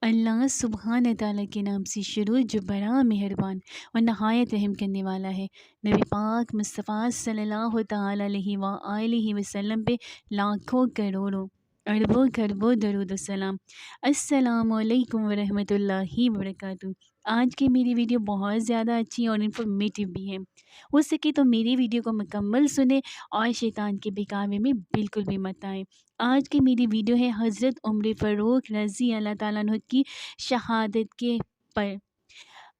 اللہ سبحانہ تعالیٰ کے نام سے شروع جو بڑا مہربان اور نہایت رحم کرنے والا ہے۔ نبی پاک مصطفیٰ صلی اللہ تعالیٰ علیہ وآلہ وسلم پہ لاکھوں کروڑوں اربوں خربوں درود السلام۔ السلام علیکم ورحمۃ اللہ وبرکاتہ۔ آج کی میری ویڈیو بہت زیادہ اچھی اور انفارمیٹیو بھی ہے، ہو سکے تو میری ویڈیو کو مکمل سنیں اور شیطان کے بہکاوے میں بالکل بھی مت آئیں۔ آج کی میری ویڈیو ہے حضرت عمر فاروق رضی اللہ تعالیٰ عنہ کی شہادت کے پر۔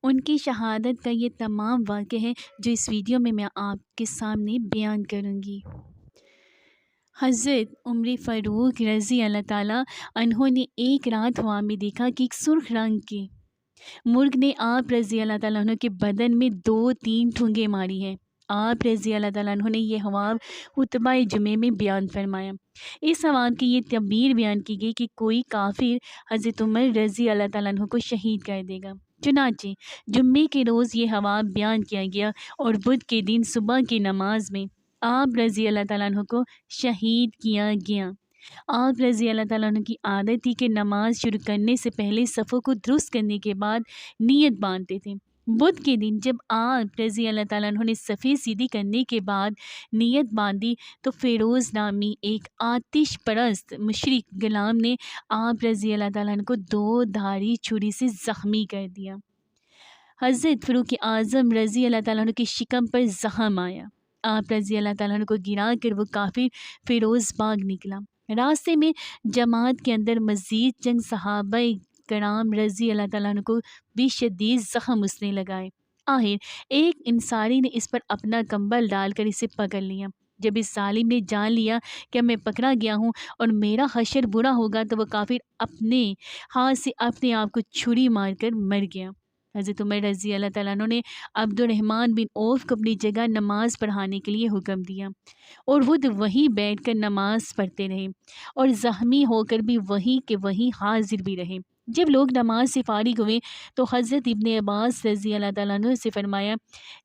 ان کی شہادت کا یہ تمام واقعہ ہے جو اس ویڈیو میں آپ کے سامنے بیان کروں گی۔ حضرت عمر فاروق رضی اللہ تعالیٰ عنہ نے ایک رات خواب میں دیکھا کہ ایک سرخ رنگ کے مرغ نے آپ رضی اللہ تعالیٰ عنہ کے بدن میں 2-3 ٹھونگے ماری ہیں۔ آپ رضی اللہ تعالیٰ عنہ نے یہ خواب خطبہ جمعے میں بیان فرمایا۔ اس خواب کی یہ تعبیر بیان کی گئی کہ کوئی کافر حضرت عمر رضی اللہ تعالیٰ عنہ کو شہید کر دے گا۔ چنانچہ جمعے کے روز یہ خواب بیان کیا گیا اور بدھ کے دن صبح کی نماز میں آپ رضی اللہ تعالیٰ عنہ کو شہید کیا گیا۔ آپ رضی اللہ تعالیٰ عنہ کی عادت تھی کہ نماز شروع کرنے سے پہلے صفوں کو درست کرنے کے بعد نیت باندھتے تھے۔ بدھ کے دن جب آپ رضی اللہ تعالیٰ عنہ نے صفیں سیدھی کرنے کے بعد نیت باندھی تو فیروز نامی ایک آتش پرست مشرک غلام نے آپ رضی اللہ تعالیٰ عنہ کو 2 دھاری چھری سے زخمی کر دیا۔ حضرت فاروق اعظم رضی اللہ تعالیٰ عنہ کی شکم پر زخم آیا۔ آپ رضی اللہ تعالیٰ عنہ کو گرا کر وہ کافر فیروز باغ نکلا۔ راستے میں جماعت کے اندر مزید چند صحابہ کرام رضی اللہ تعالیٰ عنہ کو بھی شدید زخم اس نے لگائے۔ آخر ایک انصاری نے اس پر اپنا کمبل ڈال کر اسے پکڑ لیا۔ جب اس ظالم نے جان لیا کہ میں پکڑا گیا ہوں اور میرا حشر برا ہوگا تو وہ کافر اپنے ہاتھ سے اپنے آپ کو چھری مار کر مر گیا۔ حضرت عمر رضی اللہ تعالیٰ عنہ نے عبد الرحمن بن عوف کو اپنی جگہ نماز پڑھانے کے لیے حکم دیا اور خود وہیں بیٹھ کر نماز پڑھتے رہے اور زخمی ہو کر بھی وہیں کے وہیں حاضر بھی رہے۔ جب لوگ نماز سے فارغ ہوئے تو حضرت ابن عباس رضی اللہ تعالیٰ عنہ سے فرمایا،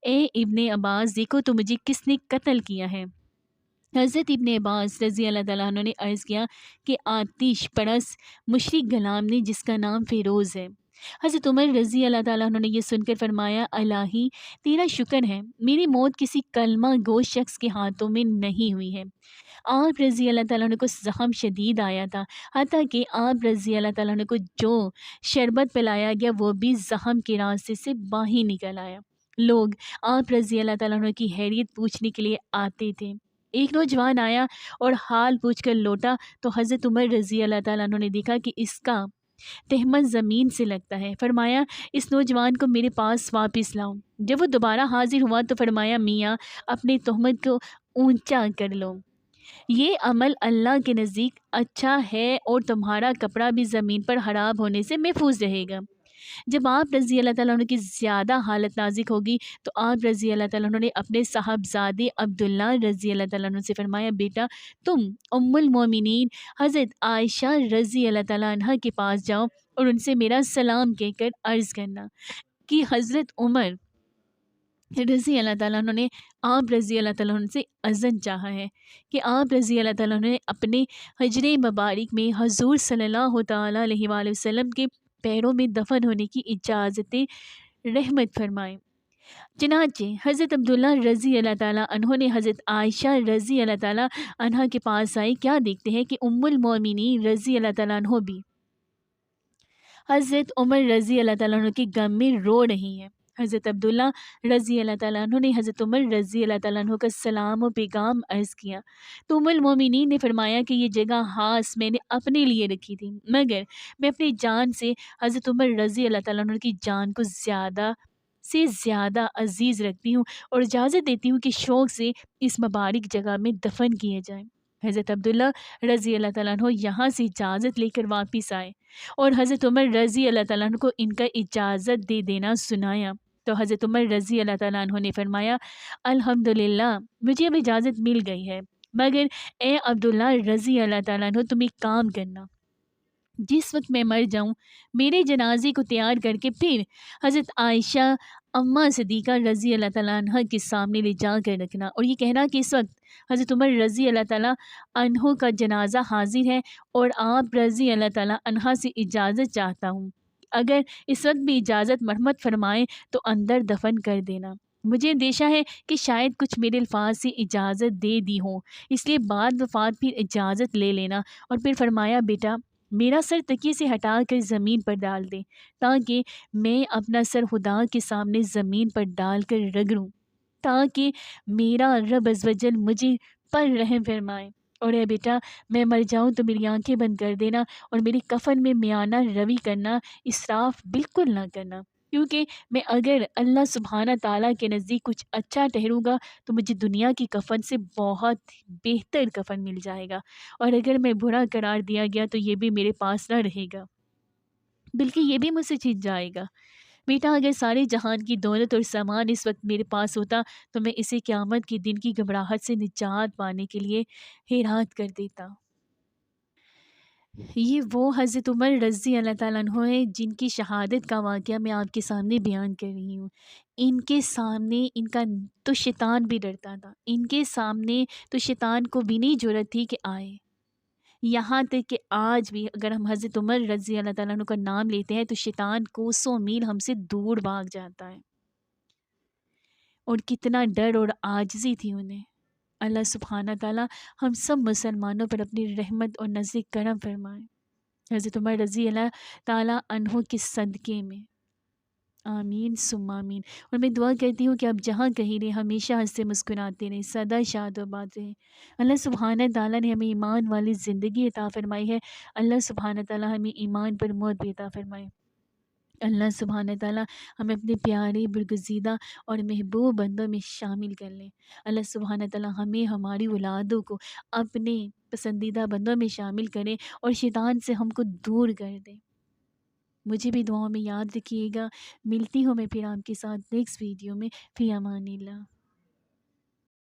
اے ابن عباس دیکھو تو مجھے کس نے قتل کیا ہے۔ حضرت ابن عباس رضی اللہ تعالیٰ عنہ نے عرض کیا کہ آتش پرست مشرک غلام نے جس کا نام فیروز ہے۔ حضرت عمر رضی اللہ تعالیٰ عنہ نے یہ سن کر فرمایا، الہی تیرا شکر ہے میری موت کسی کلمہ گو شخص کے ہاتھوں میں نہیں ہوئی ہے۔ آپ رضی اللہ تعالیٰ عنہ کو زخم شدید آیا تھا، حتیٰ کہ آپ رضی اللہ تعالیٰ عنہ کو جو شربت پلایا گیا وہ بھی زخم کے راستے سے باہر نکل آیا۔ لوگ آپ رضی اللہ تعالیٰ عنہ کی خیریت پوچھنے کے لیے آتے تھے۔ ایک نوجوان آیا اور حال پوچھ کر لوٹا تو حضرت عمر رضی اللہ تعالیٰ عنہ نے دیکھا کہ اس کا تہمت زمین سے لگتا ہے۔ فرمایا، اس نوجوان کو میرے پاس واپس لاؤ۔ جب وہ دوبارہ حاضر ہوا تو فرمایا، میاں اپنے تہمت کو اونچا کر لو، یہ عمل اللہ کے نزدیک اچھا ہے اور تمہارا کپڑا بھی زمین پر خراب ہونے سے محفوظ رہے گا۔ جب آپ رضی اللہ تعالیٰ عنہ کی زیادہ حالت نازک ہوگی تو آپ رضی اللہ تعالیٰ عنہ نے اپنے صاحبزادے عبداللہ رضی اللہ تعالیٰ عنہ سے فرمایا، بیٹا تم ام المومنین حضرت عائشہ رضی اللہ تعالیٰ عنہ کے پاس جاؤ اور ان سے میرا سلام کہہ کر عرض کرنا کہ حضرت عمر رضی اللہ تعالیٰ عنہ نے آپ رضی اللہ تعالیٰ عنہ سے اذن چاہا ہے کہ آپ رضی اللہ تعالیٰ عنہ نے اپنے حجر مبارک میں حضور صلی اللہ تعالیٰ علیہ وآلہ وسلم کے پیروں میں دفن ہونے کی اجازت رحمت فرمائے۔ چنانچہ حضرت عبداللہ رضی اللہ تعالیٰ عنہ نے حضرت عائشہ رضی اللہ تعالیٰ عنہ کے پاس آئے۔ کیا دیکھتے ہیں کہ ام المومنین رضی اللہ تعالیٰ عنہ بھی حضرت عمر رضی اللہ تعالیٰ عنہ کے غم میں رو رہی ہیں۔ حضرت عبداللہ رضی اللہ تعالیٰ عنہ نے حضرت عمر رضی اللہ تعالیٰ عنہ کا سلام و پیغام عرض کیا تو ام المومنین نے فرمایا کہ یہ جگہ خاص میں نے اپنے لیے رکھی تھی، مگر میں اپنی جان سے حضرت عمر رضی اللہ تعالیٰ عنہ کی جان کو زیادہ سے زیادہ عزیز رکھتی ہوں اور اجازت دیتی ہوں کہ شوق سے اس مبارک جگہ میں دفن کیے جائیں۔ حضرت عبداللہ رضی اللہ تعالیٰ عنہ یہاں سے اجازت لے کر واپس آئے اور حضرت عمر رضی اللہ تعالیٰ عنہ کو ان کا اجازت دے دینا سنایا تو حضرت عمر رضی اللہ تعالیٰ عنہ نے فرمایا، الحمدللہ مجھے اب اجازت مل گئی ہے، مگر اے عبداللہ رضی اللہ تعالیٰ عنہ تم ایک کام کرنا، جس وقت میں مر جاؤں میرے جنازے کو تیار کر کے پھر حضرت عائشہ اماں صدیقہ رضی اللہ تعالیٰ عنہ کے سامنے لے جا کر رکھنا، اور یہ کہنا کہ اس وقت حضرت عمر رضی اللہ تعالیٰ عنہ کا جنازہ حاضر ہے اور آپ رضی اللہ تعالیٰ عنہ سے اجازت چاہتا ہوں، اگر اس وقت بھی اجازت مرحمت فرمائیں تو اندر دفن کر دینا۔ مجھے اندیشہ ہے کہ شاید کچھ میرے الفاظ سے اجازت دے دی ہوں، اس لیے بعد وفات پھر اجازت لے لینا۔ اور پھر فرمایا بیٹا میرا سر تکیے سے ہٹا کر زمین پر ڈال دے تاکہ میں اپنا سر خدا کے سامنے زمین پر ڈال کر رگڑوں، تاکہ میرا رب عز و جل مجھے پر رحم فرمائے۔ اور اے بیٹا میں مر جاؤں تو میری آنکھیں بند کر دینا اور میری کفن میں میانہ روی کرنا، اسراف بالکل نہ کرنا، کیونکہ میں اگر اللہ سبحانہ تعالیٰ کے نزدیک کچھ اچھا ٹھہروں گا تو مجھے دنیا کی کفن سے بہت بہتر کفن مل جائے گا، اور اگر میں برا قرار دیا گیا تو یہ بھی میرے پاس نہ رہے گا، بلکہ یہ بھی مجھ سے چھن جائے گا۔ بیٹا اگر سارے جہان کی دولت اور سامان اس وقت میرے پاس ہوتا تو میں اسے قیامت کے دن کی گھبراہٹ سے نجات پانے کے لیے ہیرات کر دیتا۔ یہ وہ حضرت عمر رضی اللہ تعالیٰ عنہ ہے جن کی شہادت کا واقعہ میں آپ کے سامنے بیان کر رہی ہوں۔ ان کے سامنے ان کا تو شیطان بھی ڈرتا تھا، ان کے سامنے تو شیطان کو بھی نہیں جرأت تھی کہ آئے۔ یہاں تک کہ آج بھی اگر ہم حضرت عمر رضی اللہ تعالیٰ عنہ کا نام لیتے ہیں تو شیطان کوسوں میل ہم سے دور بھاگ جاتا ہے، اور کتنا ڈر اور عاجزی تھی انہیں۔ اللہ سبحانہ تعالیٰ ہم سب مسلمانوں پر اپنی رحمت اور نظر کرم فرمائے، حضرت عمر رضی اللہ تعالیٰ عنہ کے صدقے میں، آمین ثم آمین۔ اور میں دعا کرتی ہوں کہ آپ جہاں کہیں رہیں ہمیشہ ہنستے مسکراتے رہیں، سدا شاد و آباد رہیں۔ اللہ سبحانہ تعالیٰ نے ہمیں ایمان والی زندگی عطا فرمائی ہے، اللہ سبحانہ تعالیٰ ہمیں ایمان پر موت بھی عطا فرمائے۔ اللہ سبحانہ تعالیٰ ہمیں اپنے پیارے برگزیدہ اور محبوب بندوں میں شامل کر لیں۔ اللہ سبحانہ تعالیٰ ہمیں ہماری اولادوں کو اپنے پسندیدہ بندوں میں شامل کریں اور شیطان سے ہم کو دور کر دیں۔ مجھے بھی دعاؤں میں یاد رکھیے گا۔ ملتی ہوں میں پھر آپ کے ساتھ نیکسٹ ویڈیو میں، فی امان اللہ۔